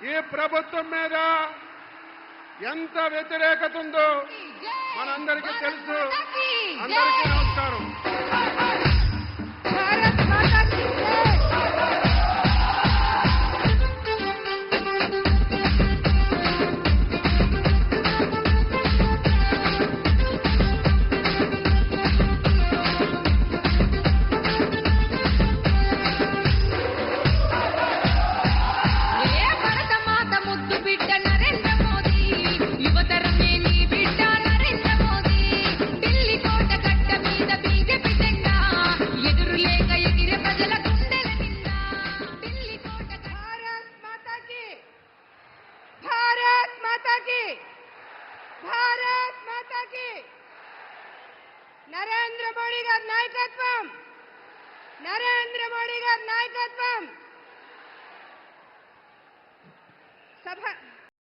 ఈ ప్రభుత్వం మీద ఎంత వ్యతిరేకత ఉందో మనందరికీ తెలుసు. అందరికీ నమస్కారం. నరేంద్ర మోడీ గారి నాయకత్వం, నరేంద్ర మోడీ గారి నాయకత్వం. సభ